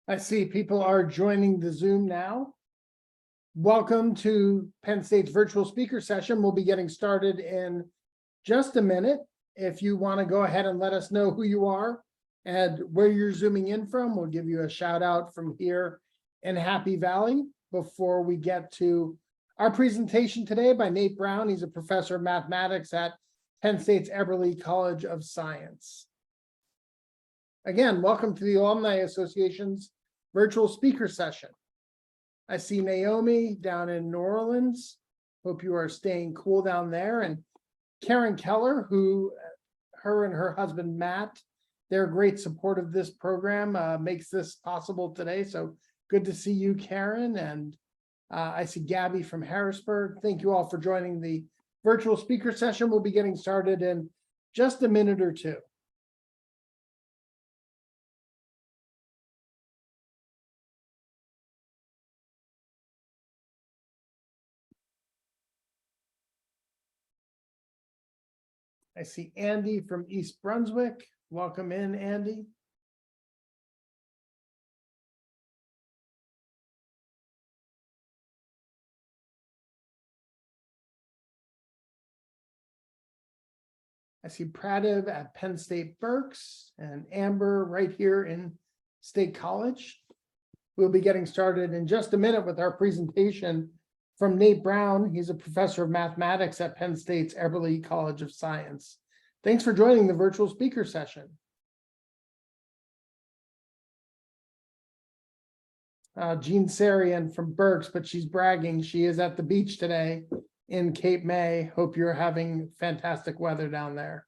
I see people are joining the Zoom now. Welcome to Penn State's virtual speaker session. We'll be getting started in just a minute. If you want to go ahead and let us know who you are and where you're zooming in from, we'll give you a shout out from here in Happy Valley before we get to our presentation today by Nate Brown. He's a professor of mathematics at Penn State's Eberly College of Science. Again, welcome to the Alumni Association's virtual speaker session. I see Naomi down in New Orleans. Hope you are staying cool down there. And Karen Keller, her and her husband, Matt, they're great support of this program, makes this possible today. So good to see you, Karen. And I see Gabby from Harrisburg. Thank you all for joining the virtual speaker session. We'll be getting started in just a minute or two. I see Andy from East Brunswick. Welcome in, Andy. I see Pradev at Penn State Berks and Amber right here in State College. We'll be getting started in just a minute with our presentation from Nate Brown. He's a professor of mathematics at Penn State's Eberly College of Science. Thanks for joining the virtual speaker session. Jean Sarian from Berks, but she's bragging. She is at the beach today in Cape May. Hope you're having fantastic weather down there.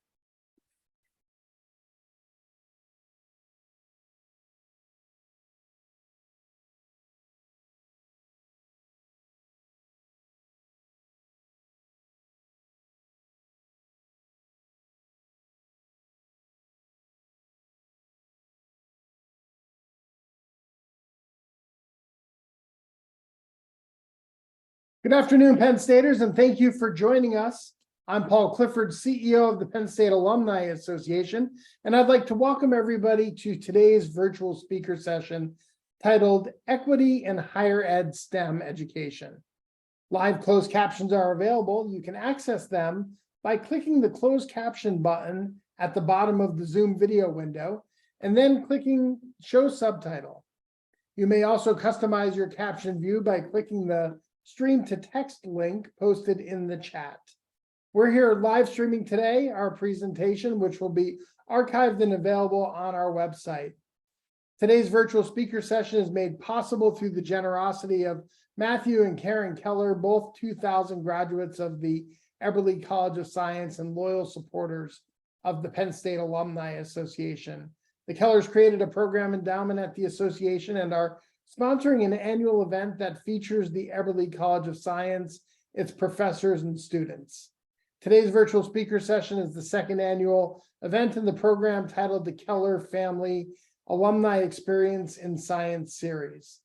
Good afternoon, Penn Staters, and thank you for joining us. I'm Paul Clifford, CEO of the Penn State Alumni Association, and I'd like to welcome everybody to today's virtual speaker session titled Equity in Higher Ed STEM Education. Live closed captions are available. You can access them by clicking the closed caption button at the bottom of the Zoom video window and then clicking Show Subtitle. You may also customize your caption view by clicking the stream to text link posted in the chat. We're here live streaming today our presentation, which will be archived and available on our website. Today's virtual speaker session is made possible through the generosity of Matthew and Karen Keller, both 2000 graduates of the Eberly College of Science and loyal supporters of the Penn State Alumni Association. The Kellers created a program endowment at the association and are sponsoring an annual event that features the Eberly College of Science, its professors and students. Today's virtual speaker session is the second annual event in the program titled the Keller Family Alumni Experience in Science Series.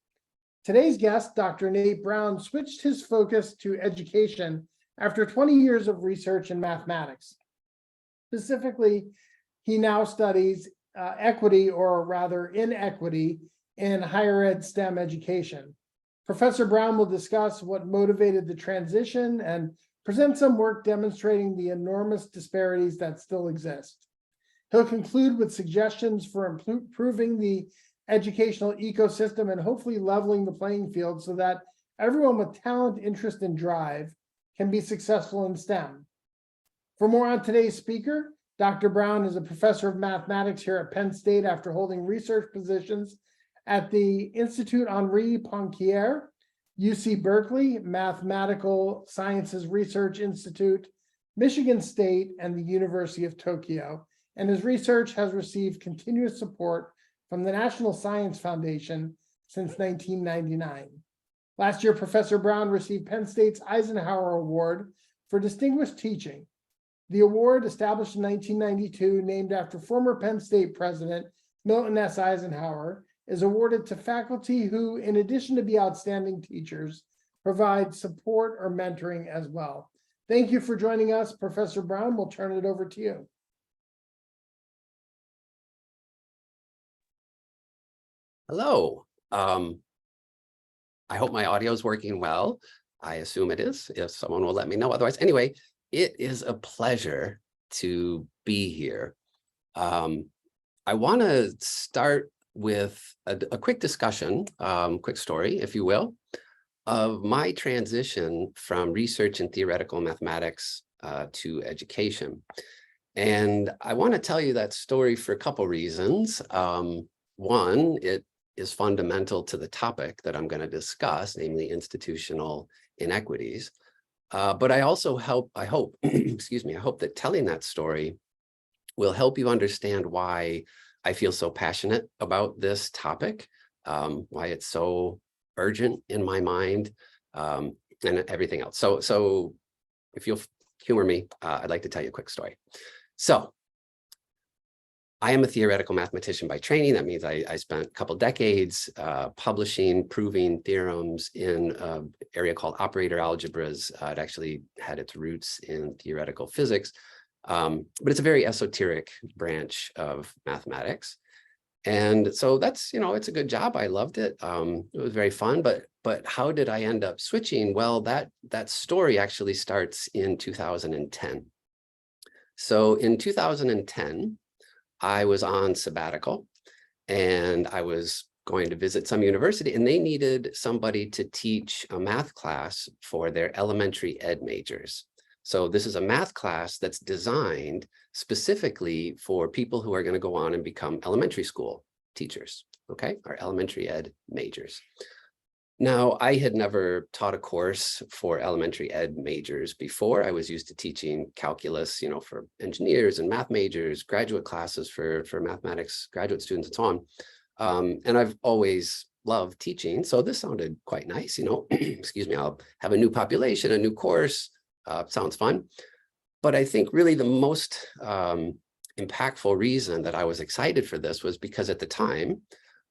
Today's guest, Dr. Nate Brown, switched his focus to education after 20 years of research in mathematics. Specifically, he now studies equity, or rather inequity, in higher ed STEM education. Professor Brown will discuss what motivated the transition and present some work demonstrating the enormous disparities that still exist. He'll conclude with suggestions for improving the educational ecosystem and hopefully leveling the playing field so that everyone with talent, interest, and drive can be successful in STEM. For more on today's speaker, Dr. Brown is a professor of mathematics here at Penn State after holding research positions at the Institut Henri Poincaré, UC Berkeley, Mathematical Sciences Research Institute, Michigan State, and the University of Tokyo. And his research has received continuous support from the National Science Foundation since 1999. Last year, Professor Brown received Penn State's Eisenhower Award for distinguished teaching. The award, established in 1992, named after former Penn State President Milton S. Eisenhower, is awarded to faculty who, in addition to be outstanding teachers, provide support or mentoring as well. Thank you for joining us, Professor Brown. We'll turn it over to you. Hello. I hope my audio is working well. I assume it is, if someone will let me know. Otherwise, anyway, it is a pleasure to be here. I want to start with a quick discussion, quick story, if you will, of my transition from research in theoretical mathematics to education. And I want to tell you that story for a couple reasons. One, it is fundamental to the topic that I'm going to discuss, namely institutional inequities. But I also I hope, excuse me, I hope that telling that story will help you understand why I feel so passionate about this topic, why it's so urgent in my mind, and everything else. So if you'll humor me, I'd like to tell you a quick story. So I am a theoretical mathematician by training. That means I spent a couple decades publishing, proving theorems in an area called operator algebras. It actually had its roots in theoretical physics, but it's a very esoteric branch of mathematics. And so that's, it's a good job. I loved it. It was very fun, but how did I end up switching? Well, that story actually starts in 2010. So in 2010, I was on sabbatical and I was going to visit some university, and they needed somebody to teach a math class for their elementary ed majors. So this is a math class that's designed specifically for people who are going to go on and become elementary school teachers, okay, or elementary ed majors. Now, I had never taught a course for elementary ed majors before. I was used to teaching calculus, for engineers and math majors, graduate classes for mathematics, graduate students, and so on. And I've always loved teaching. So this sounded quite nice, excuse me, I'll have a new population, a new course, sounds fun. But I think really the most impactful reason that I was excited for this was because at the time,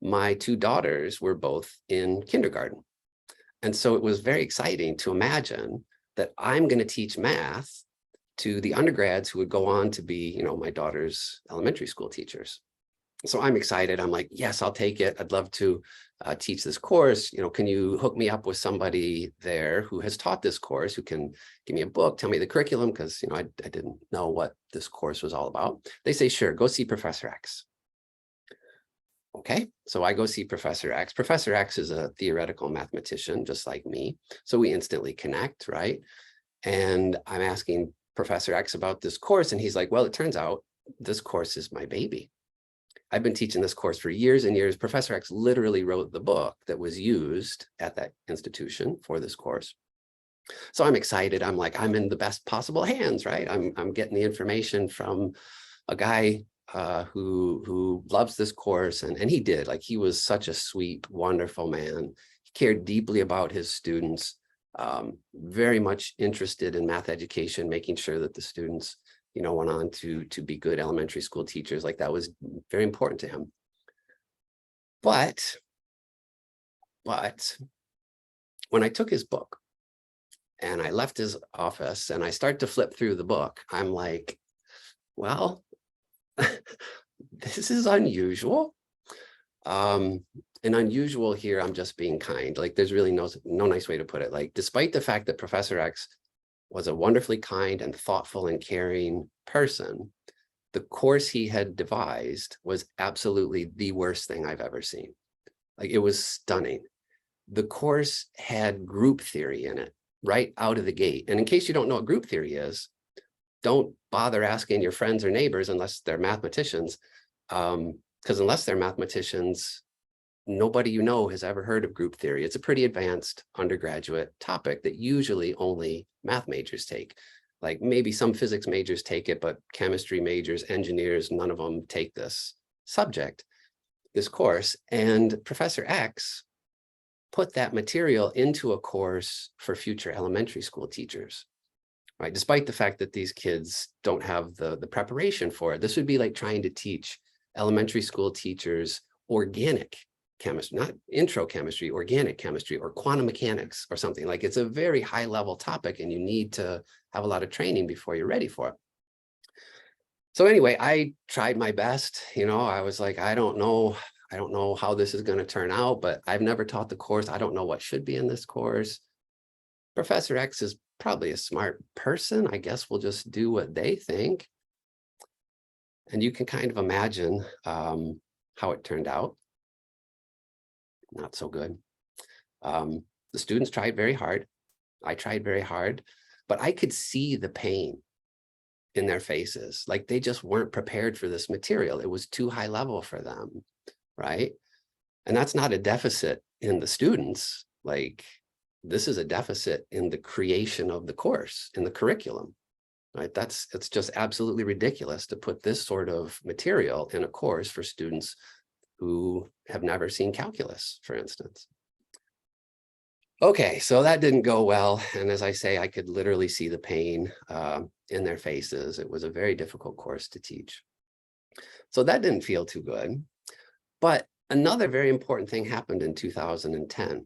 my two daughters were both in kindergarten. And so it was very exciting to imagine that I'm going to teach math to the undergrads who would go on to be, my daughter's elementary school teachers. So I'm excited. I'm like, yes, I'll take it. I'd love to teach this course. Can you hook me up with somebody there who has taught this course, who can give me a book, tell me the curriculum? Because, I didn't know what this course was all about. They say, sure, go see Professor X. Okay, so I go see Professor X. Professor X is a theoretical mathematician, just like me. So we instantly connect, right? And I'm asking Professor X about this course, and he's like, well, it turns out this course is my baby. I've been teaching this course for years and years. Professor X literally wrote the book that was used at that institution for this course. So I'm excited. I'm like, I'm in the best possible hands, right? I'm getting the information from a guy who loves this course, and he did. Like, he was such a sweet, wonderful man. He cared deeply about his students, very much interested in math education, making sure that the students, went on to be good elementary school teachers. Like, that was very important to him. But when I took his book and I left his office and I start to flip through the book, I'm like, well, this is unusual. And unusual here, I'm just being kind. Like, there's really no nice way to put it. Like, despite the fact that Professor X was a wonderfully kind and thoughtful and caring person, the course he had devised was absolutely the worst thing I've ever seen. Like, it was stunning. The course had group theory in it right out of the gate. And in case you don't know what group theory is, don't bother asking your friends or neighbors unless they're mathematicians, because unless they're mathematicians, nobody has ever heard of group theory. It's a pretty advanced undergraduate topic that usually only math majors take. Like, maybe some physics majors take it, but chemistry majors, engineers, none of them take this subject, this course. And Professor X put that material into a course for future elementary school teachers. Right, despite the fact that these kids don't have the preparation for it. This would be like trying to teach elementary school teachers organic chemistry, not intro chemistry, organic chemistry, or quantum mechanics or something. Like, it's a very high level topic and you need to have a lot of training before you're ready for it. So anyway, I tried my best. I was like, I don't know I don't know how this is going to turn out, but I've never taught the course. I don't know what should be in this course. Professor X is probably a smart person. I guess we'll just do what they think. And you can kind of imagine how it turned out. Not so good. The students tried very hard. I tried very hard, but I could see the pain in their faces. Like they just weren't prepared for this material. It was too high level for them, right? And that's not a deficit in the students. Like this is a deficit in the creation of the course, in the curriculum, right? It's just absolutely ridiculous to put this sort of material in a course for students who have never seen calculus, for instance. Okay, so that didn't go well. And as I say, I could literally see the pain in their faces. It was a very difficult course to teach. So that didn't feel too good. But another very important thing happened in 2010.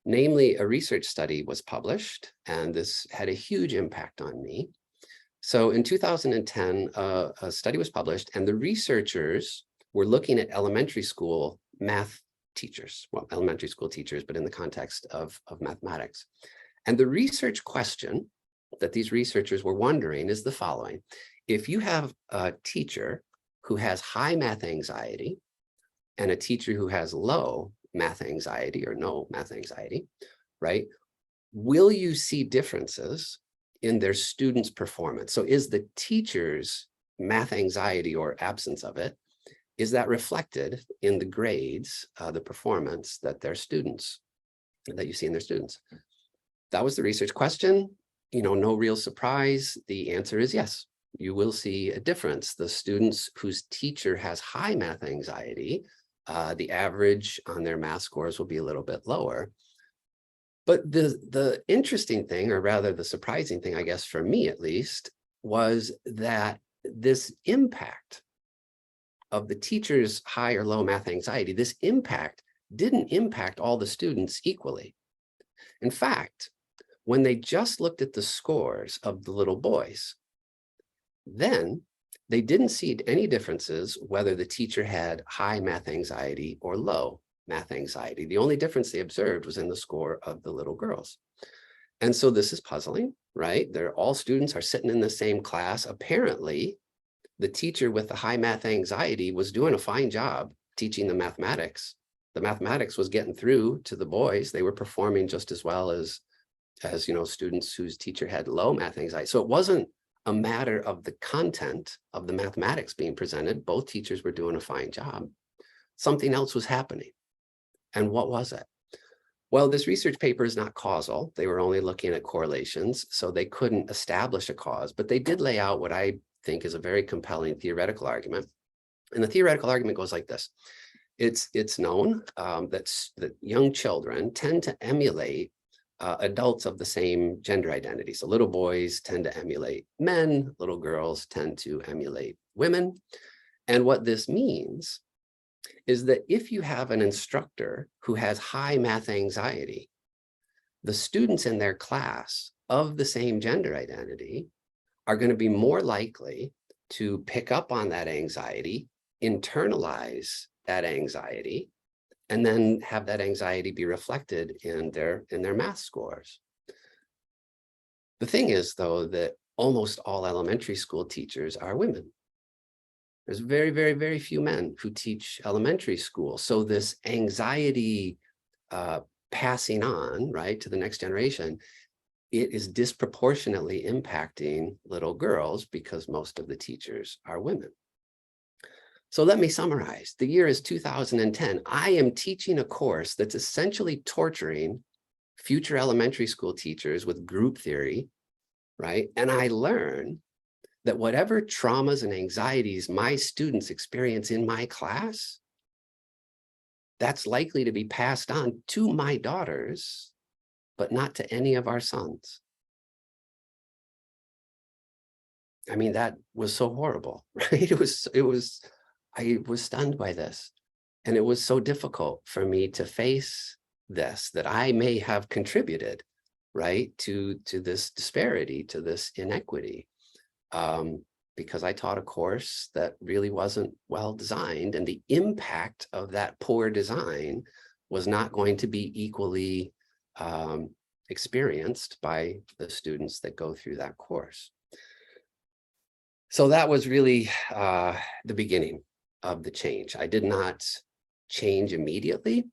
Namely, a research study was published, and this had a huge impact on me. So in 2010, a study was published, and the researchers were looking at elementary school math teachers, well, elementary school teachers, but in the context of mathematics. And the research question that these researchers were wondering is the following. If you have a teacher who has high math anxiety and a teacher who has low math anxiety or no math anxiety, right? Will you see differences in their students' performance? So is the teacher's math anxiety or absence of it, is that reflected in the grades, the performance that their students, that you see in their students? That was the research question. You know, no real surprise. The answer is yes, you will see a difference. The students whose teacher has high math anxiety, the average on their math scores will be a little bit lower. But the interesting thing, or rather the surprising thing, I guess, for me at least, was that this impact of the teacher's high or low math anxiety, this impact didn't impact all the students equally. In fact, when they just looked at the scores of the little boys, then they didn't see any differences whether the teacher had high math anxiety or low math anxiety. The only difference they observed was in the score of the little girls. And so this is puzzling, right? All students are sitting in the same class. Apparently, the teacher with the high math anxiety was doing a fine job teaching the mathematics. The mathematics was getting through to the boys. They were performing just as well as you know, students whose teacher had low math anxiety. So it wasn't a matter of the content of the mathematics being presented. Both teachers were doing a fine job. Something else was happening. And what was it? Well, this research paper is not causal. They were only looking at correlations, so they couldn't establish a cause, but they did lay out what I think is a very compelling theoretical argument. And the theoretical argument goes like this. It's known that young children tend to emulate adults of the same gender identity. So little boys tend to emulate men, little girls tend to emulate women. And what this means is that if you have an instructor who has high math anxiety, the students in their class of the same gender identity are going to be more likely to pick up on that anxiety, internalize that anxiety, and then have that anxiety be reflected in their math scores. The thing is, though, that almost all elementary school teachers are women. There's very, very, very few men who teach elementary school. So this anxiety passing on, right, to the next generation, it is disproportionately impacting little girls because most of the teachers are women. So let me summarize. The year is 2010. I am teaching a course that's essentially torturing future elementary school teachers with group theory, right? And I learn that whatever traumas and anxieties my students experience in my class, that's likely to be passed on to my daughters, but not to any of our sons. I mean, that was so horrible, right? I was stunned by this. And it was so difficult for me to face this, that I may have contributed, right, to this disparity, to this inequity, because I taught a course that really wasn't well designed, and the impact of that poor design was not going to be equally experienced by the students that go through that course. So that was really the beginning of the change. I did not change immediately.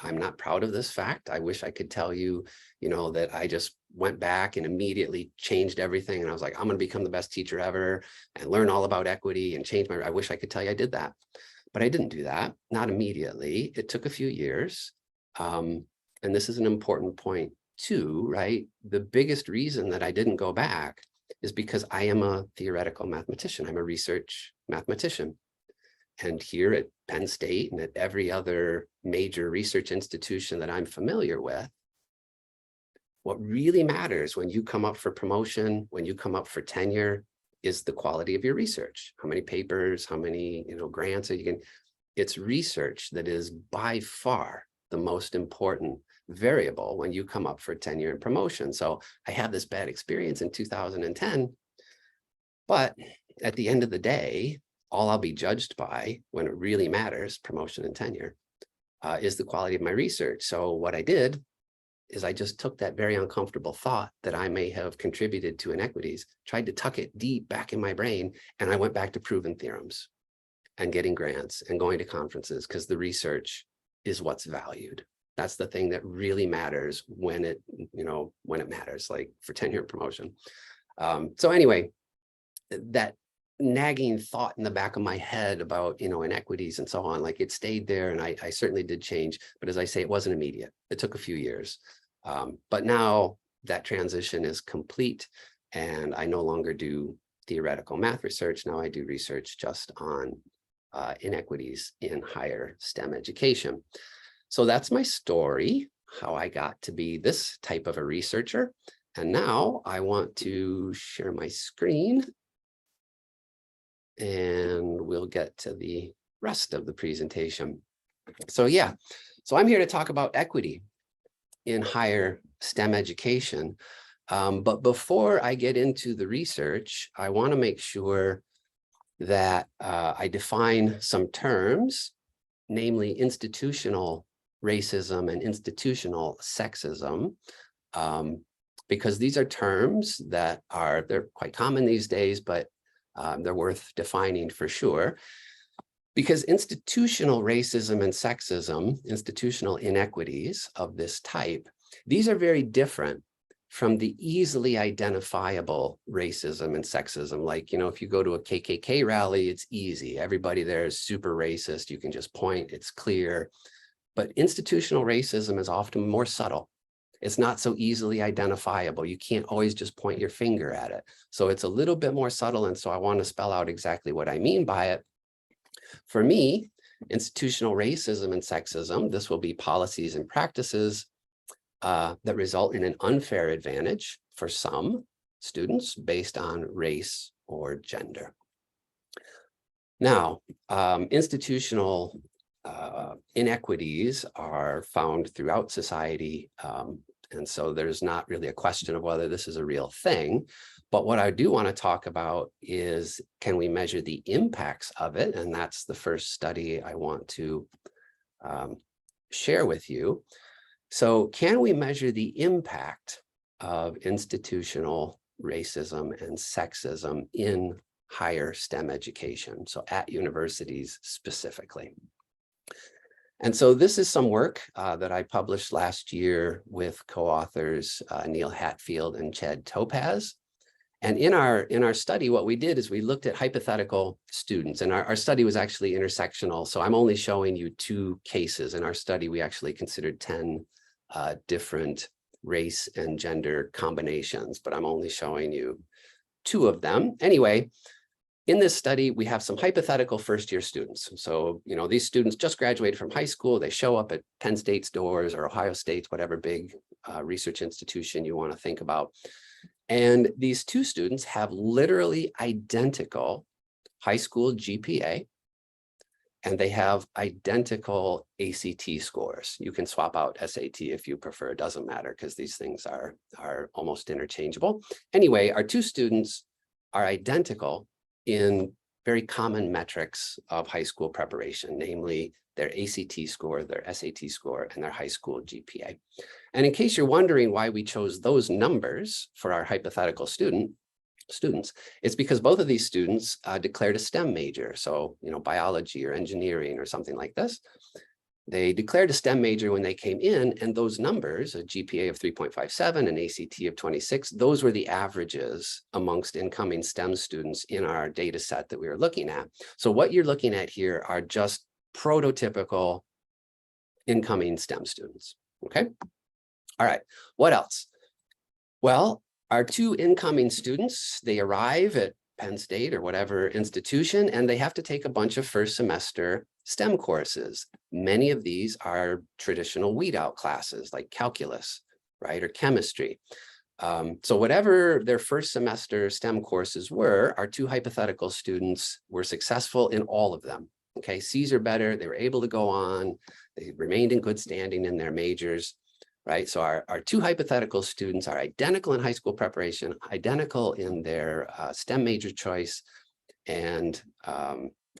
I'm not proud of this fact. I wish I could tell you, that I just went back and immediately changed everything. And I was like, I'm going to become the best teacher ever and learn all about equity and change I wish I could tell you I did that, but I didn't do that. Not immediately. It took a few years. And this is an important point too, right? The biggest reason that I didn't go back is because I am a theoretical mathematician. I'm a research mathematician. And here at Penn State and at every other major research institution that I'm familiar with, what really matters when you come up for promotion, when you come up for tenure, is the quality of your research. How many papers, how many grants are you can. It's research that is by far the most important variable when you come up for tenure and promotion. So I had this bad experience in 2010, but at the end of the day, all I'll be judged by when it really matters, promotion and tenure, is the quality of my research. So what I did is I just took that very uncomfortable thought that I may have contributed to inequities, tried to tuck it deep back in my brain, and I went back to proven theorems and getting grants and going to conferences, because the research is what's valued. That's the thing that really matters when it matters, like for tenure and promotion. So anyway, that nagging thought in the back of my head about, inequities and so on, like it stayed there, and I certainly did change, but as I say, it wasn't immediate. It took a few years. But now that transition is complete, and I no longer do theoretical math research. Now I do research just on inequities in higher STEM education. So that's my story, how I got to be this type of a researcher. And now I want to share my screen, and we'll get to the rest of the presentation. So I'm here to talk about equity in higher STEM education. But before I get into the research, I want to make sure that I define some terms, namely institutional racism and institutional sexism, because these are terms that they're quite common these days, but they're worth defining for sure, because institutional racism and sexism, institutional inequities of this type, these are very different from the easily identifiable racism and sexism. Like, if you go to a KKK rally, it's easy. Everybody there is super racist. You can just point, it's clear. But institutional racism is often more subtle. It's not so easily identifiable. You can't always just point your finger at it. So it's a little bit more subtle. And so I want to spell out exactly what I mean by it. For me, institutional racism and sexism, this will be policies and practices that result in an unfair advantage for some students based on race or gender. Now, institutional inequities are found throughout society. And so there's not really a question of whether this is a real thing. But what I do want to talk about is, can we measure the impacts of it? And that's the first study I want to share with you. So can we measure the impact of institutional racism and sexism in higher STEM education, so at universities specifically? And so this is some work that I published last year with co-authors Neil Hatfield and Chad Topaz. And in our study, what we did is we looked at hypothetical students, and our study was actually intersectional. So I'm only showing you 2 cases. In our study, we actually considered 10 different race and gender combinations, but I'm only showing you 2 of them. Anyway, in this study, we have some hypothetical first-year students. So, these students just graduated from high school. They show up at Penn State's doors or Ohio State's, whatever big research institution you want to think about. And these 2 students have literally identical high school GPA, and they have identical ACT scores. You can swap out SAT if you prefer. It doesn't matter, because these things are almost interchangeable. Anyway, our 2 students are identical in very common metrics of high school preparation, namely their ACT score, their SAT score, and their high school GPA. And in case you're wondering why we chose those numbers for our hypothetical students, it's because both of these students declared a STEM major. So, biology or engineering or something like this. They declared a STEM major when they came in, and those numbers, a GPA of 3.57, an ACT of 26, those were the averages amongst incoming STEM students in our data set that we were looking at. So what you're looking at here are just prototypical incoming STEM students, okay? All right, what else? Well, our two incoming students, they arrive at Penn State or whatever institution, and they have to take a bunch of first semester STEM courses. Many of these are traditional weed out classes like calculus, right, or chemistry. So whatever their first semester STEM courses were, our two hypothetical students were successful in all of them. Okay, C's are better, they were able to go on, they remained in good standing in their majors. Right, so our two hypothetical students are identical in high school preparation, identical in their STEM major choice, and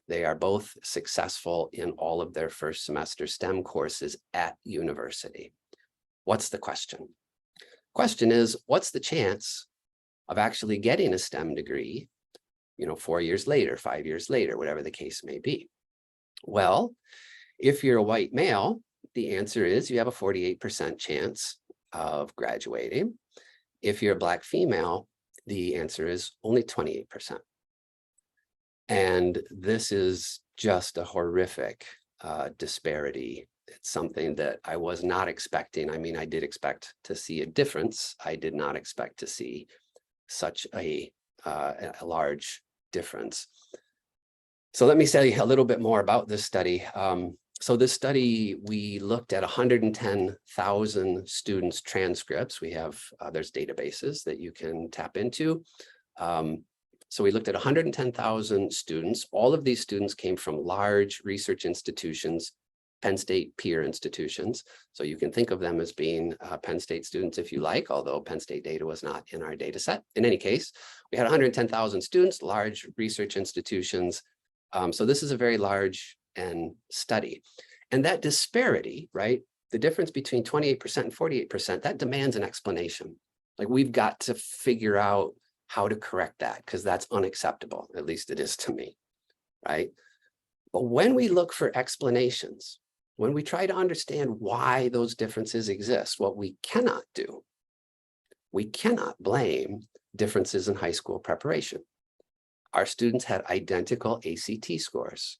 they are both successful in all of their first semester STEM courses at university. What's the question? Question is, what's the chance of actually getting a STEM degree, 4 years later, 5 years later, whatever the case may be? Well, if you're a white male, the answer is you have a 48% chance of graduating. If you're a Black female, the answer is only 28%. And this is just a horrific disparity. It's something that I was not expecting. I mean, I did expect to see a difference. I did not expect to see such a large difference. So let me tell you a little bit more about this study. So this study, we looked at 110,000 students' transcripts. We have, there's databases that you can tap into. So we looked at 110,000 students. All of these students came from large research institutions, Penn State peer institutions. So you can think of them as being Penn State students if you like, although Penn State data was not in our data set. In any case, we had 110,000 students, large research institutions. So this is a very large study. And that disparity, right, the difference between 28% and 48%, that demands an explanation. Like, we've got to figure out how to correct that, because that's unacceptable. At least it is to me, right? But when we look for explanations, when we try to understand why those differences exist, what we cannot do, we cannot blame differences in high school preparation. Our students had identical ACT scores.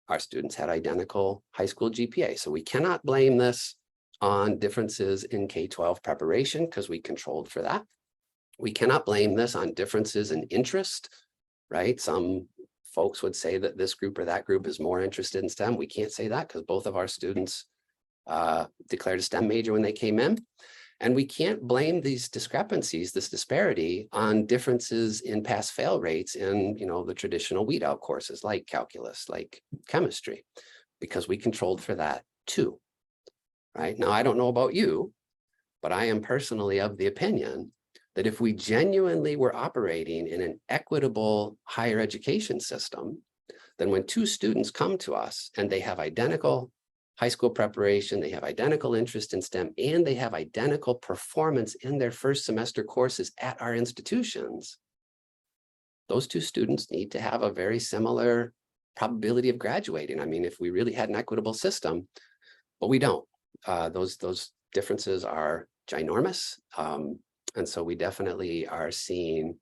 Our students had identical high school GPA. So we cannot blame this on differences in K-12 preparation because we controlled for that. We cannot blame this on differences in interest, right? Some folks would say that this group or that group is more interested in STEM. We can't say that because both of our students declared a STEM major when they came in. And we can't blame these discrepancies, this disparity, on differences in pass-fail rates in, the traditional weed out courses like calculus, like chemistry, because we controlled for that too, right? Now, I don't know about you, but I am personally of the opinion that if we genuinely were operating in an equitable higher education system, then when two students come to us and they have identical high school preparation, they have identical interest in STEM, and they have identical performance in their first semester courses at our institutions, those two students need to have a very similar probability of graduating. I mean, if we really had an equitable system, but we don't. Those differences are ginormous. And so we definitely are seeing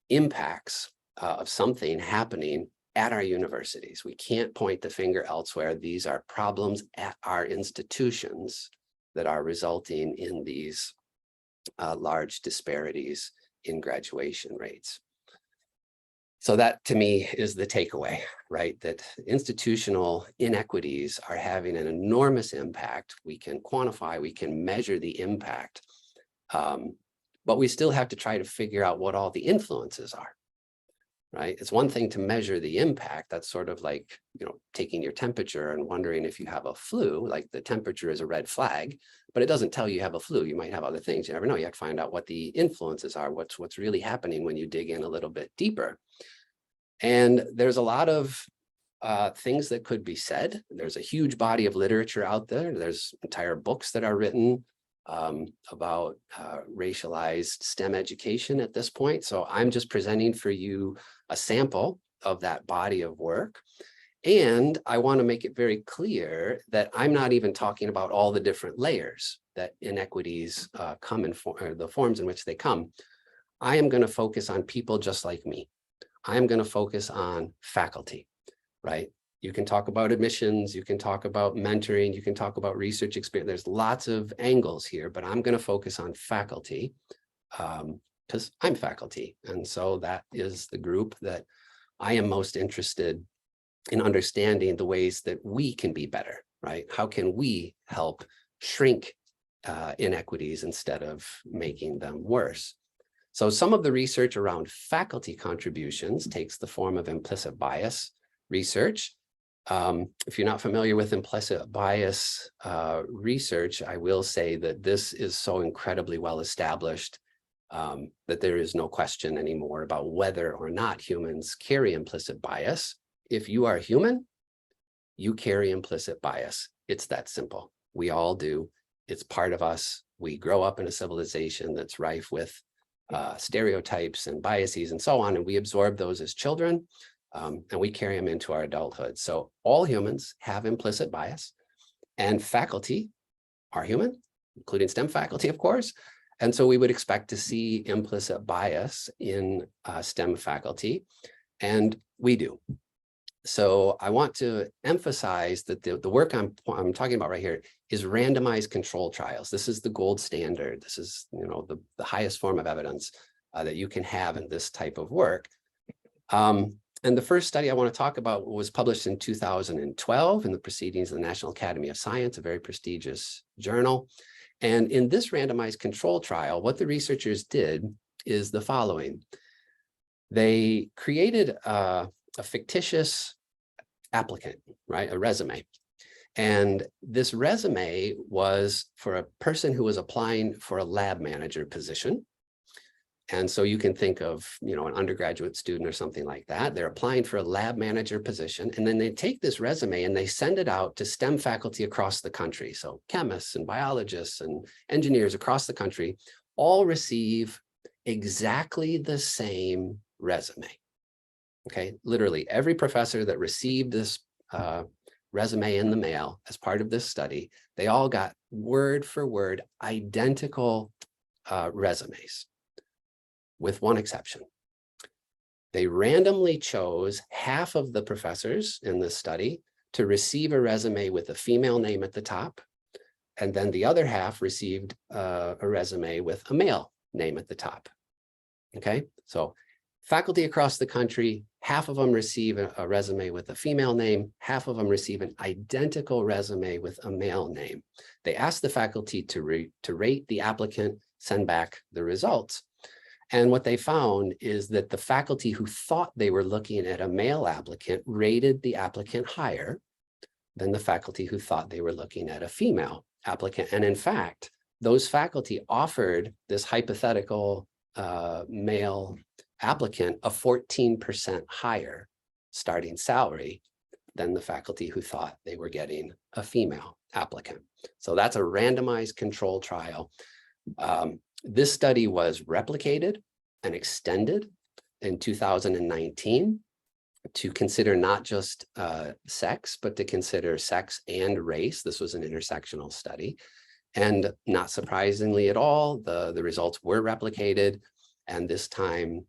impacts of something happening at our universities. We can't point the finger elsewhere. These are problems at our institutions that are resulting in these large disparities in graduation rates. So that, to me, is the takeaway, right? That institutional inequities are having an enormous impact. We can quantify, we can measure the impact, but we still have to try to figure out what all the influences are. Right? It's one thing to measure the impact. That's sort of like, taking your temperature and wondering if you have a flu. Like, the temperature is a red flag, but it doesn't tell you have a flu. You might have other things. You never know. You have to find out what the influences are, what's really happening when you dig in a little bit deeper. And there's a lot of things that could be said. There's a huge body of literature out there. There's entire books that are written about racialized STEM education at this point. So I'm just presenting for you a sample of that body of work. And I want to make it very clear that I'm not even talking about all the different layers that inequities come in, or the forms in which they come. I am going to focus on people just like me. I'm going to focus on faculty, right? You can talk about admissions, you can talk about mentoring, you can talk about research experience. There's lots of angles here, but I'm going to focus on faculty because I'm faculty. And so that is the group that I am most interested in understanding the ways that we can be better, right? How can we help shrink inequities instead of making them worse? So some of the research around faculty contributions takes the form of implicit bias research. If you're not familiar with implicit bias research, I will say that this is so incredibly well established that there is no question anymore about whether or not humans carry implicit bias. If you are human, you carry implicit bias. It's that simple. We all do. It's part of us. We grow up in a civilization that's rife with stereotypes and biases and so on, and we absorb those as children, and we carry them into our adulthood. So all humans have implicit bias, and faculty are human, including STEM faculty, of course. And so we would expect to see implicit bias in STEM faculty, and we do. So I want to emphasize that the work I'm talking about right here is randomized control trials. This is the gold standard. This is, you know, the highest form of evidence that you can have in this type of work. And the first study I want to talk about was published in 2012 in the Proceedings of the National Academy of Science, a very prestigious journal. And in this randomized control trial, what the researchers did is the following. They created a fictitious applicant, right? A resume. And this resume was for a person who was applying for a lab manager position. And so you can think of, you know, an undergraduate student or something like that. They're applying for a lab manager position, and then they take this resume and they send it out to STEM faculty across the country. So chemists and biologists and engineers across the country all receive exactly the same resume. Okay, literally every professor that received this resume in the mail as part of this study, they all got word for word identical resumes, with one exception. They randomly chose half of the professors in this study to receive a resume with a female name at the top, and then the other half received a resume with a male name at the top. Okay, so faculty across the country, half of them receive a resume with a female name, half of them receive an identical resume with a male name. They asked the faculty to rate the applicant, send back the results. And what they found is that the faculty who thought they were looking at a male applicant rated the applicant higher than the faculty who thought they were looking at a female applicant. And in fact, those faculty offered this hypothetical male applicant a 14% higher starting salary than the faculty who thought they were getting a female applicant. So that's a randomized control trial. This study was replicated and extended in 2019 to consider not just sex, but to consider sex and race. This was an intersectional study. And not surprisingly at all, the results were replicated. And this time,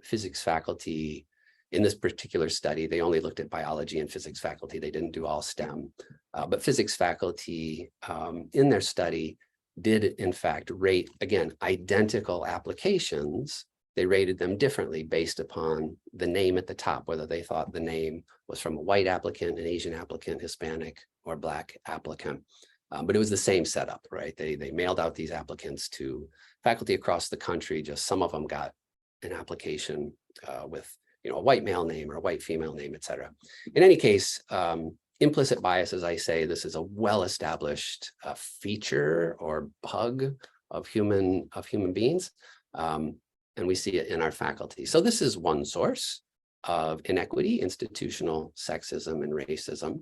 physics faculty, in this particular study, they only looked at biology and physics faculty. They didn't do all STEM. But physics faculty in their study did, in fact, rate, again, identical applications. They rated them differently based upon the name at the top, whether they thought the name was from a white applicant, an Asian applicant, Hispanic, or Black applicant. But it was the same setup, right? They mailed out these applicants to faculty across the country. Just some of them got an application with, you know, a white male name or a white female name, et cetera. In any case, implicit bias, as I say, this is a well-established feature or bug of human beings, and we see it in our faculty. So this is one source. of inequity, institutional sexism, and racism.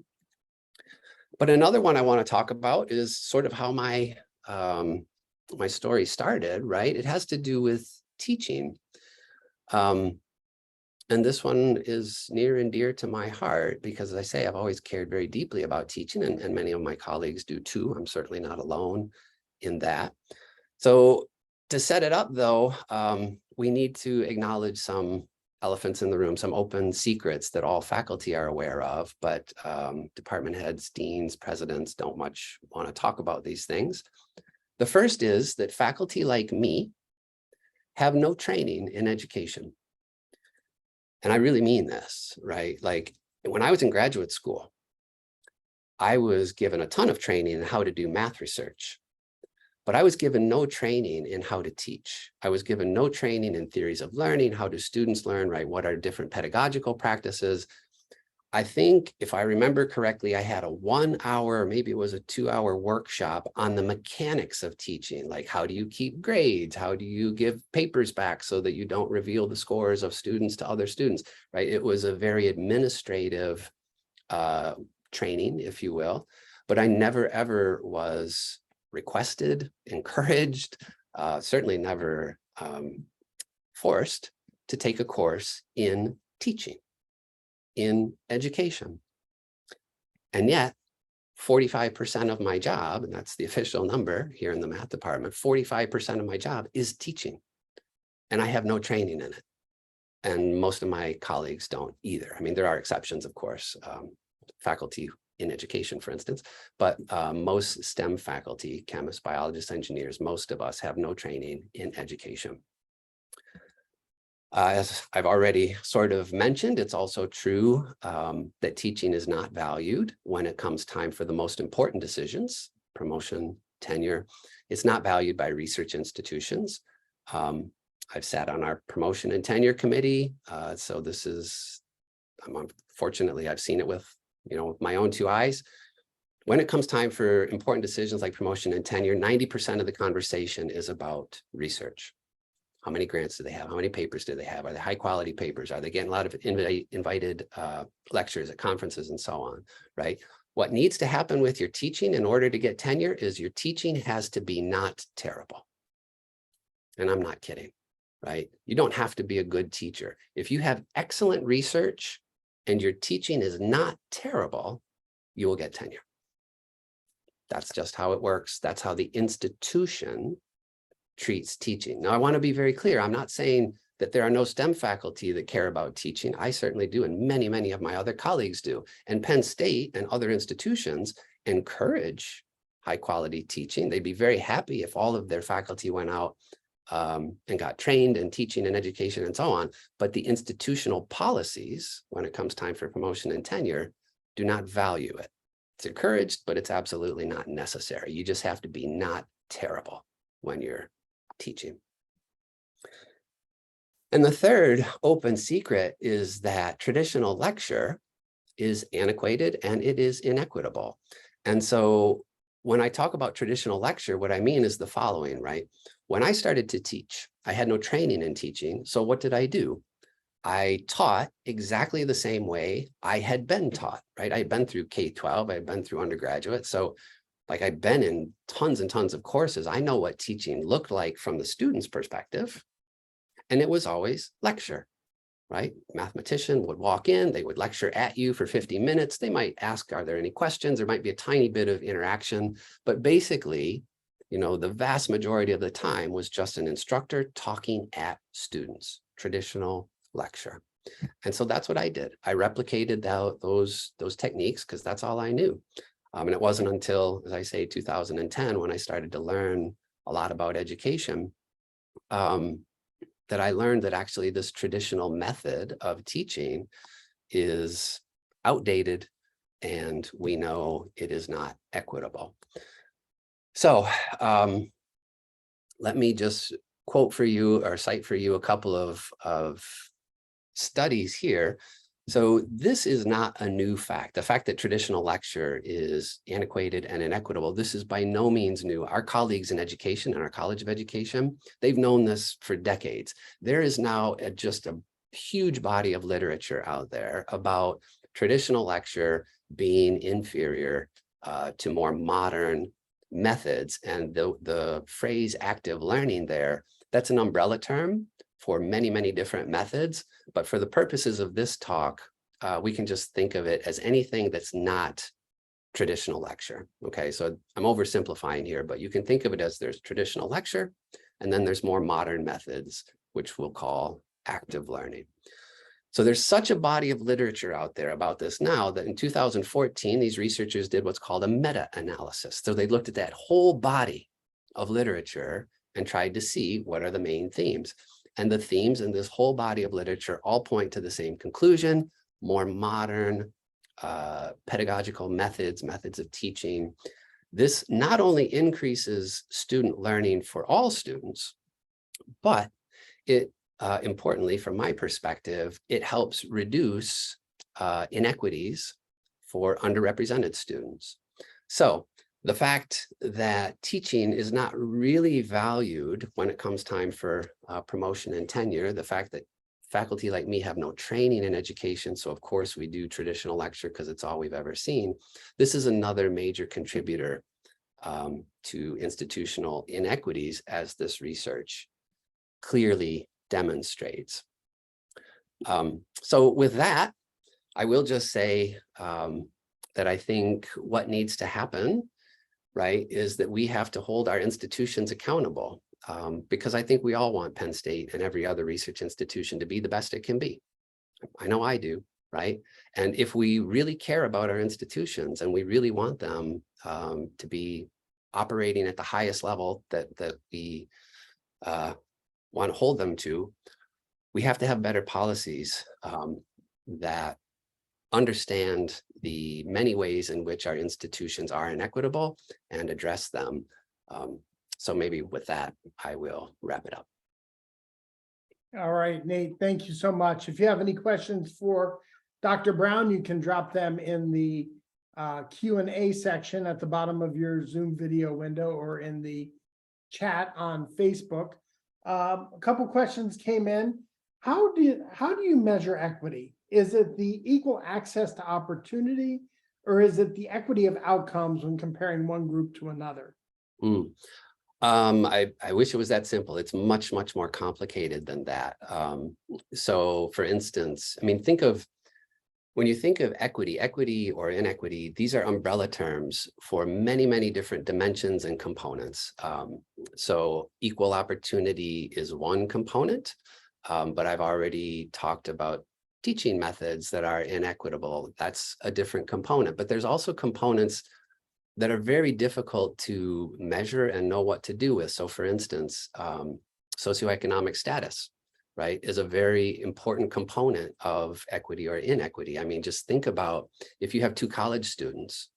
But another one I want to talk about is sort of how my my story started, right? It has to do with teaching. And this one is near and dear to my heart because, as I say, I've always cared very deeply about teaching, and many of my colleagues do too. I'm certainly not alone in that. So to set it up, though, we need to acknowledge some elephants in the room, some open secrets that all faculty are aware of, but department heads, deans, presidents don't much want to talk about these things. The first is that faculty like me have no training in education. And I really mean this, right? Like when I was in graduate school, I was given a ton of training in how to do math research, but I was given no training in how to teach. I was given no training in theories of learning. How do students learn, right? What are different pedagogical practices? I think if I remember correctly, I had a 1 hour, maybe it was a 2 hour workshop on the mechanics of teaching. Like, how do you keep grades? How do you give papers back so that you don't reveal the scores of students to other students, right? It was a very administrative training, if you will, but I never ever was requested, encouraged, certainly never forced to take a course in teaching, in education. And yet 45% of my job, and that's the official number here in the math department, 45% of my job is teaching. And I have no training in it. And most of my colleagues don't either. I mean, there are exceptions, of course, faculty in education, for instance, but most STEM faculty, chemists, biologists, engineers, most of us have no training in education. As I've already sort of mentioned, it's also true that teaching is not valued when it comes time for the most important decisions, promotion, tenure. It's not valued by research institutions. I've sat on our promotion and tenure committee. So this is, unfortunately, I've seen it with, with my own 2 eyes. When it comes time for important decisions like promotion and tenure, 90% of the conversation is about research. How many grants do they have? How many papers do they have? Are they high quality papers? Are they getting a lot of invited lectures at conferences and so on, right? What needs to happen with your teaching in order to get tenure is your teaching has to be not terrible. And I'm not kidding, right? You don't have to be a good teacher. If you have excellent research and your teaching is not terrible, you will get tenure. That's just how it works. That's how the institution treats teaching. Now, I want to be very clear. I'm not saying that there are no STEM faculty that care about teaching. I certainly do, and many, many of my other colleagues do. And Penn State and other institutions encourage high quality teaching. They'd be very happy if all of their faculty went out and got trained in teaching and education and so on. But the institutional policies, when it comes time for promotion and tenure, do not value it. It's encouraged, but it's absolutely not necessary. You just have to be not terrible when you're teaching. And the third open secret is that traditional lecture is antiquated and it is inequitable. And so when I talk about traditional lecture, what I mean is the following, right? When I started to teach, I had no training in teaching. So what did I do? I taught exactly the same way I had been taught, right? I had been through K-12, I had been through undergraduate. So like I've been in tons and tons of courses. I know what teaching looked like from the student's perspective. And it was always lecture, right? Mathematician would walk in, they would lecture at you for 50 minutes. They might ask, are there any questions? There might be a tiny bit of interaction, but basically, the vast majority of the time was just an instructor talking at students, traditional lecture. And so that's what I did. I replicated those techniques because that's all I knew. And it wasn't until, as I say, 2010, when I started to learn a lot about education, that I learned that actually this traditional method of teaching is outdated, and we know it is not equitable. So let me just quote for you or cite for you a couple of studies here. So this is not a new fact. The fact that traditional lecture is antiquated and inequitable, this is by no means new. Our colleagues in education and our College of Education, they've known this for decades. There is now just a huge body of literature out there about traditional lecture being inferior to more modern methods. And the phrase active learning there, that's an umbrella term for many, many different methods. But for the purposes of this talk, we can just think of it as anything that's not traditional lecture. Okay, so I'm oversimplifying here, but you can think of it as there's traditional lecture, and then there's more modern methods, which we'll call active learning. So there's such a body of literature out there about this now that in 2014, these researchers did what's called a meta-analysis. So they looked at that whole body of literature and tried to see what are the main themes. And the themes in this whole body of literature all point to the same conclusion: more modern pedagogical methods of teaching. This not only increases student learning for all students, but it importantly, from my perspective, it helps reduce inequities for underrepresented students. So the fact that teaching is not really valued when it comes time for promotion and tenure, the fact that faculty like me have no training in education, so of course we do traditional lecture because it's all we've ever seen. This is another major contributor to institutional inequities, as this research clearly demonstrates. So with that, I will just say that I think what needs to happen, right, is that we have to hold our institutions accountable. Because I think we all want Penn State and every other research institution to be the best it can be. I know I do, right? And if we really care about our institutions and we really want them to be operating at the highest level that we want to hold them to, we have to have better policies that understand the many ways in which our institutions are inequitable and address them. So maybe with that, I will wrap it up. All right, Nate, thank you so much. If you have any questions for Dr. Brown, you can drop them in the Q&A section at the bottom of your Zoom video window or in the chat on Facebook. A couple questions came in. How do you measure equity? Is it the equal access to opportunity, or is it the equity of outcomes when comparing one group to another? I wish it was that simple. It's much, much more complicated than that. So for instance, I mean, when you think of equity or inequity, these are umbrella terms for many, many different dimensions and components. So equal opportunity is one component, but I've already talked about teaching methods that are inequitable. That's a different component, but there's also components that are very difficult to measure and know what to do with. So for instance, socioeconomic status, right, is a very important component of equity or inequity. I mean, just think about if you have two college students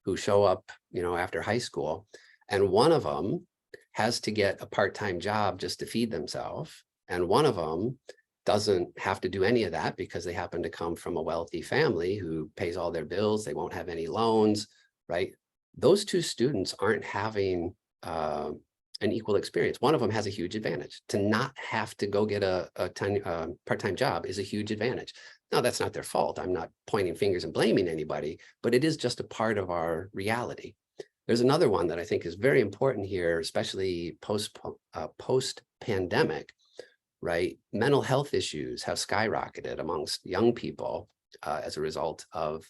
who show up, after high school, and one of them has to get a part-time job just to feed themselves, and one of them doesn't have to do any of that because they happen to come from a wealthy family who pays all their bills, they won't have any loans, right? Those two students aren't having an equal experience. One of them has a huge advantage. To not have to go get a part-time job is a huge advantage. Now, that's not their fault. I'm not pointing fingers and blaming anybody, but it is just a part of our reality. There's another one that I think is very important here, especially post-pandemic, right? Mental health issues have skyrocketed amongst young people as a result of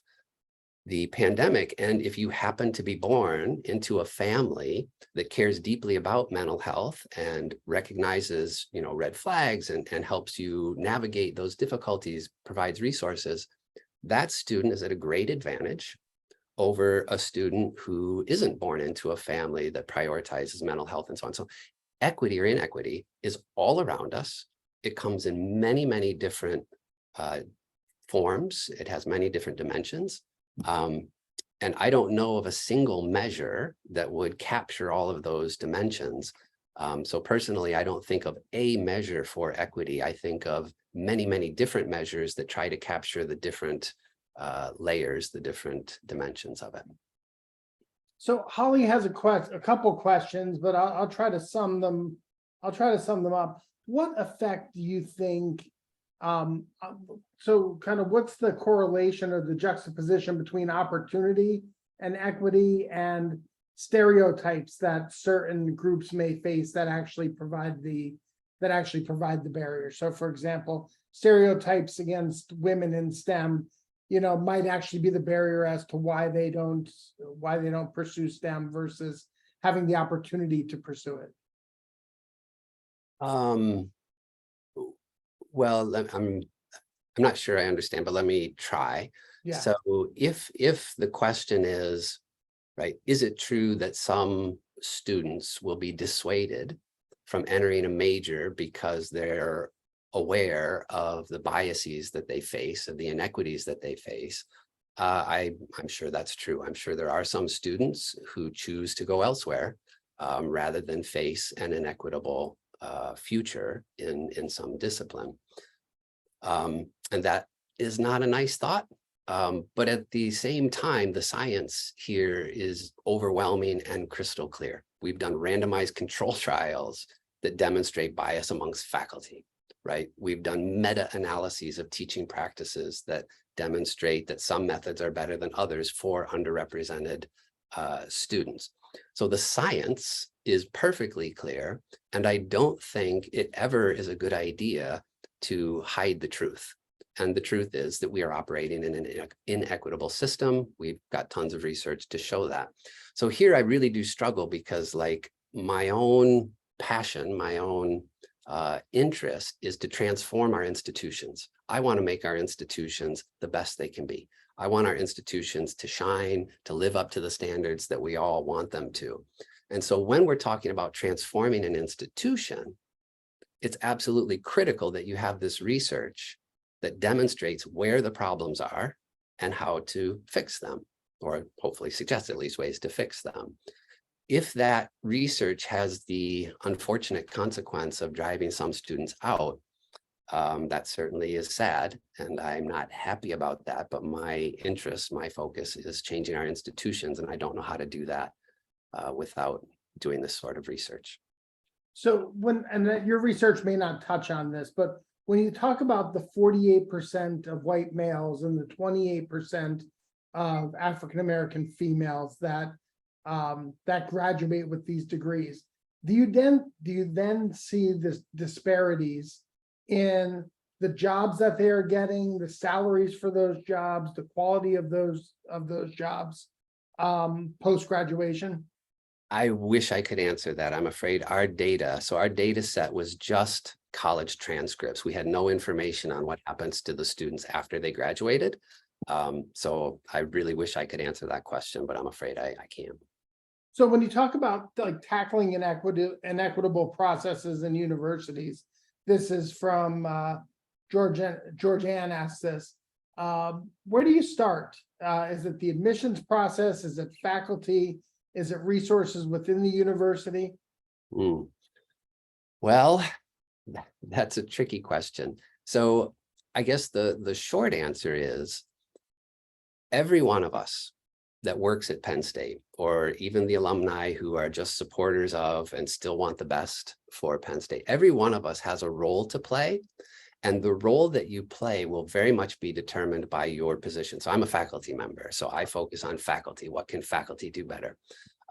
the pandemic. And if you happen to be born into a family that cares deeply about mental health and recognizes, red flags and helps you navigate those difficulties, provides resources, that student is at a great advantage over a student who isn't born into a family that prioritizes mental health and so on. So equity or inequity is all around us. It comes in many, many different forms. It has many different dimensions. And I don't know of a single measure that would capture all of those dimensions. So personally, I don't think of a measure for equity. I think of many, many different measures that try to capture the different layers, the different dimensions of it. So Holly has a couple questions, but I'll try to sum them. I'll try to sum them up. What effect do you think So kind of what's the correlation or the juxtaposition between opportunity and equity and stereotypes that certain groups may face that actually provide the barrier? So for example, stereotypes against women in STEM, might actually be the barrier as to why they don't pursue STEM versus having the opportunity to pursue it. Well, I'm not sure I understand, but let me try. Yeah. So if the question is, right, is it true that some students will be dissuaded from entering a major because they're aware of the biases that they face, of the inequities that they face? I'm sure that's true. I'm sure there are some students who choose to go elsewhere rather than face an inequitable future in some discipline. And that is not a nice thought. But at the same time, the science here is overwhelming and crystal clear. We've done randomized control trials that demonstrate bias amongst faculty, right? We've done meta-analyses of teaching practices that demonstrate that some methods are better than others for underrepresented students. So the science is perfectly clear, and I don't think it ever is a good idea to hide the truth. And the truth is that we are operating in an inequitable system. We've got tons of research to show that. So here I really do struggle because, like, my own passion, my own interest is to transform our institutions. I want to make our institutions the best they can be. I want our institutions to shine, to live up to the standards that we all want them to. And so when we're talking about transforming an institution, it's absolutely critical that you have this research that demonstrates where the problems are and how to fix them, or hopefully suggest at least ways to fix them. If that research has the unfortunate consequence of driving some students out, that certainly is sad, and I'm not happy about that. But my interest, my focus is changing our institutions, and I don't know how to do that without doing this sort of research. So your research may not touch on this, but when you talk about the 48% of white males and the 28% of African-American females that graduate with these degrees, do you then see the disparities in the jobs that they are getting, the salaries for those jobs, the quality of those jobs post-graduation? I wish I could answer that. I'm afraid our data set was just college transcripts. We had no information on what happens to the students after they graduated. So I really wish I could answer that question, but I'm afraid I can't. So when you talk about like tackling inequitable processes in universities, this is from Georgianne asked this. Where do you start? Is it the admissions process? Is it faculty? Is it resources within the university? Well, that's a tricky question. So I guess the short answer is every one of us that works at Penn State, or even the alumni who are just supporters of and still want the best for Penn State, every one of us has a role to play. And the role that you play will very much be determined by your position. So I'm a faculty member, so I focus on faculty. What can faculty do better?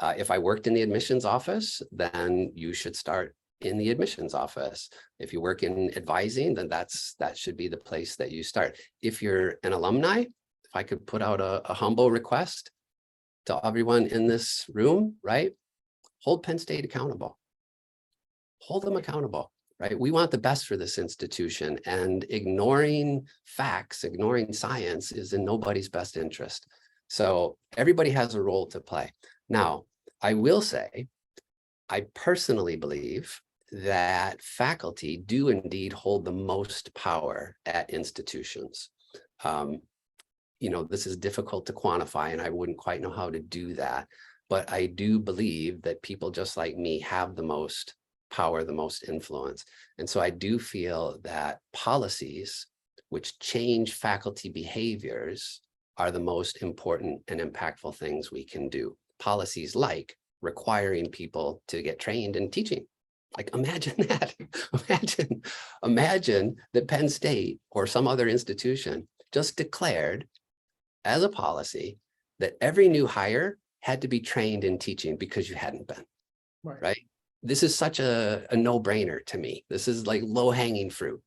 If I worked in the admissions office, then you should start in the admissions office. If you work in advising, then that should be the place that you start. If you're an alumni, if I could put out a humble request to everyone in this room, right? Hold Penn State accountable. Hold them accountable. Right? We want the best for this institution, and ignoring facts, ignoring science is in nobody's best interest. So everybody has a role to play. Now, I will say, I personally believe that faculty do indeed hold the most power at institutions. This is difficult to quantify, and I wouldn't quite know how to do that. But I do believe that people just like me have the most power, the most influence. And so I do feel that policies which change faculty behaviors are the most important and impactful things we can do. Policies like requiring people to get trained in teaching. Like, imagine that. imagine that Penn State or some other institution just declared as a policy that every new hire had to be trained in teaching because you hadn't been, right? This is such a no-brainer to me. This is like low-hanging fruit.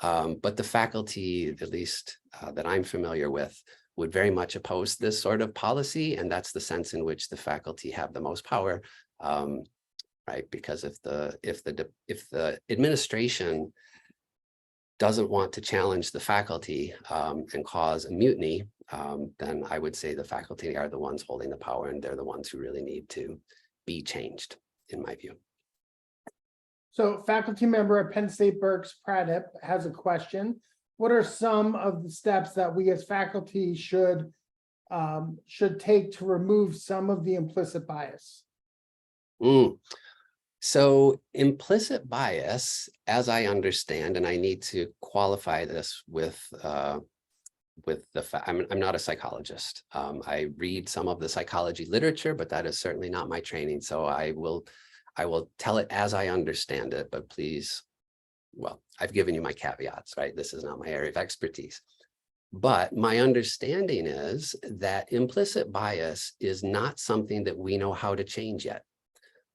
But the faculty, at least that I'm familiar with, would very much oppose this sort of policy. And that's the sense in which the faculty have the most power, right? Because if the administration doesn't want to challenge the faculty and cause a mutiny, then I would say the faculty are the ones holding the power, and they're the ones who really need to be changed, in my view. So faculty member at Penn State Berks Pradip has a question. What are some of the steps that we as faculty should take to remove some of the implicit bias? So implicit bias, as I understand, and I need to qualify this with the fact, I'm not a psychologist. I read some of the psychology literature, but that is certainly not my training. So I will tell it as I understand it, but please, well, I've given you my caveats, right? This is not my area of expertise. But my understanding is that implicit bias is not something that we know how to change yet.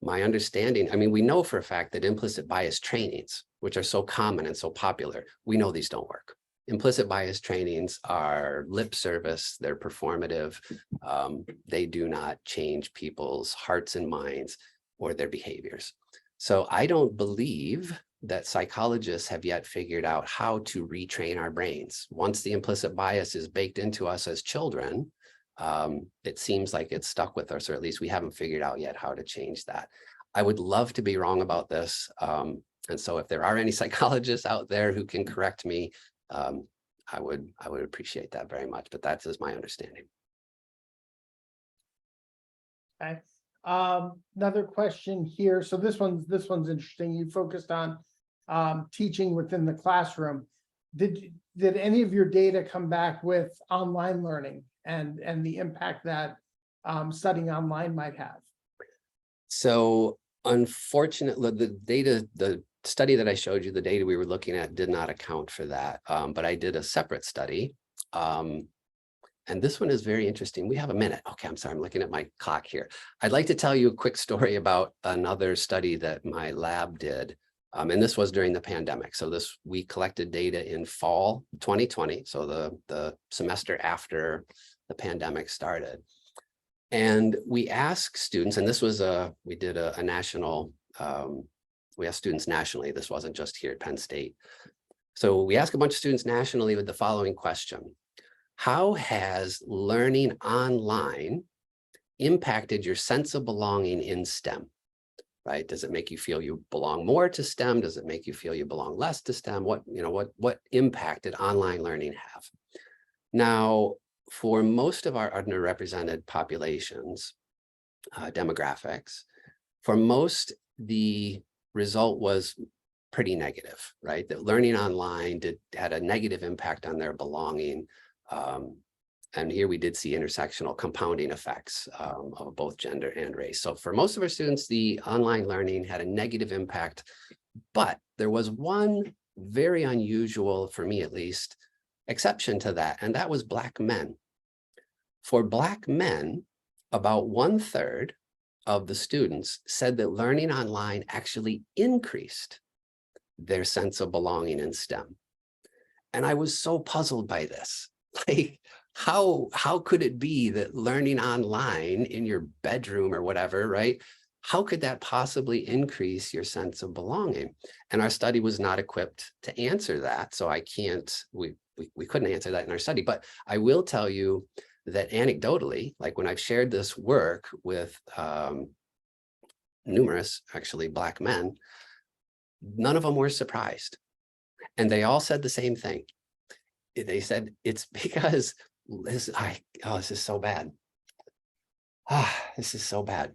My understanding, I mean, we know for a fact that implicit bias trainings, which are so common and so popular, we know these don't work. Implicit bias trainings are lip service, they're performative, they do not change people's hearts and minds or their behaviors. So I don't believe that psychologists have yet figured out how to retrain our brains. Once the implicit bias is baked into us as children, it seems like it's stuck with us, or at least we haven't figured out yet how to change that. I would love to be wrong about this. And so if there are any psychologists out there who can correct me, I would appreciate that very much, but that is my understanding. Okay. Another question here. So this one's interesting. You focused on teaching within the classroom. Did any of your data come back with online learning and the impact that studying online might have? So unfortunately, the study that I showed you, the data we were looking at did not account for that. But I did a separate study. And this one is very interesting. We have a minute. Okay, I'm sorry, I'm looking at my clock here. I'd like to tell you a quick story about another study that my lab did. And this was during the pandemic. So we collected data in fall 2020. So the semester after the pandemic started. And we asked students, and this was we did a national, we asked students nationally. This wasn't just here at Penn State. So we asked a bunch of students nationally with the following question. How has learning online impacted your sense of belonging in STEM? Right? Does it make you feel you belong more to STEM? Does it make you feel you belong less to STEM? What impact did online learning have? Now, for most of our underrepresented populations, demographics, for most, the result was pretty negative, right? That learning online had a negative impact on their belonging. And here we did see intersectional compounding effects of both gender and race. So for most of our students, the online learning had a negative impact, but there was one very unusual, for me at least, exception to that, and that was Black men. For Black men, about 1/3 of the students said that learning online actually increased their sense of belonging in STEM. And I was so puzzled by this. Like, how could it be that learning online in your bedroom or whatever, right? How could that possibly increase your sense of belonging? And our study was not equipped to answer that. So we couldn't answer that in our study, but I will tell you that anecdotally, like when I've shared this work with numerous, actually, Black men, none of them were surprised. And they all said the same thing. They said, it's because this is so bad. This is so bad.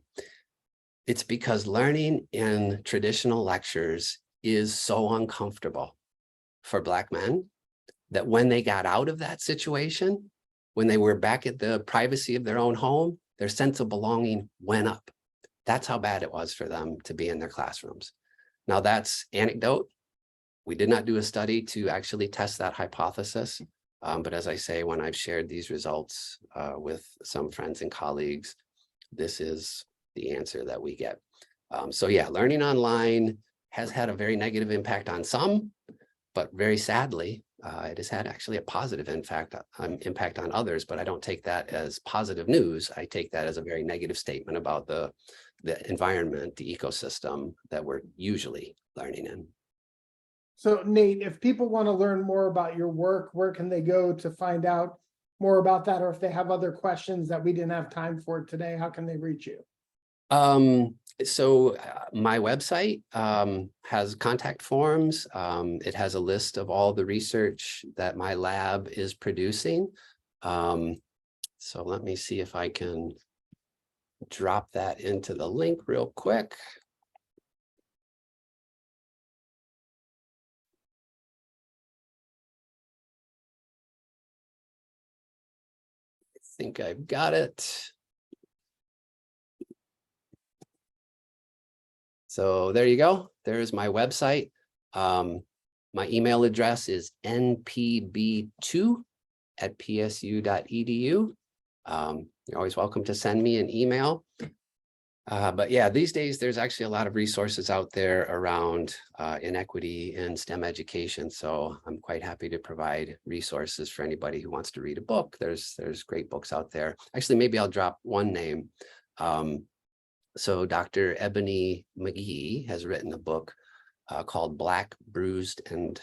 It's because learning in traditional lectures is so uncomfortable for Black men that when they got out of that situation, when they were back at the privacy of their own home, their sense of belonging went up. That's how bad it was for them to be in their classrooms. Now that's anecdote. We did not do a study to actually test that hypothesis. But as I say, when I've shared these results with some friends and colleagues, this is the answer that we get. So yeah, learning online has had a very negative impact on some, but very sadly, it has had actually a positive impact on others, but I don't take that as positive news. I take that as a very negative statement about the environment, the ecosystem that we're usually learning in. So Nate, if people want to learn more about your work, where can they go to find out more about that? Or if they have other questions that we didn't have time for today, how can they reach you? So my website has contact forms. It has a list of all the research that my lab is producing. So let me see if I can drop that into the link real quick. I think I've got it. So there you go. There's my website. My email address is npb2@psu.edu. You're always welcome to send me an email. But yeah, these days, there's actually a lot of resources out there around inequity in STEM education. So I'm quite happy to provide resources for anybody who wants to read a book. There's great books out there. Actually, maybe I'll drop one name. So Dr. Ebony McGee has written a book called Black, Brown,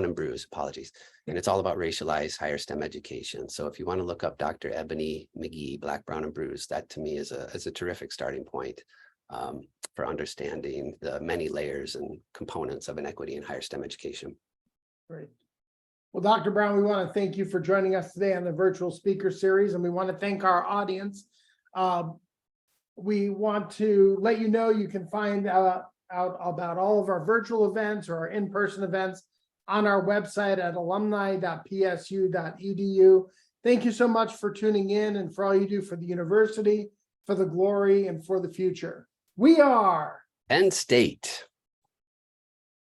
and Bruised, apologies. And it's all about racialized higher STEM education. So if you want to look up Dr. Ebony McGee, Black, Brown, and Bruised, that to me is a terrific starting point for understanding the many layers and components of inequity in higher STEM education. Great. Well, Dr. Brown, we want to thank you for joining us today on the virtual speaker series, and we want to thank our audience. We want to let you know you can find out about all of our virtual events or our in-person events on our website at alumni.psu.edu. Thank you so much for tuning in and for all you do for the university, for the glory, and for the future. We are Penn State.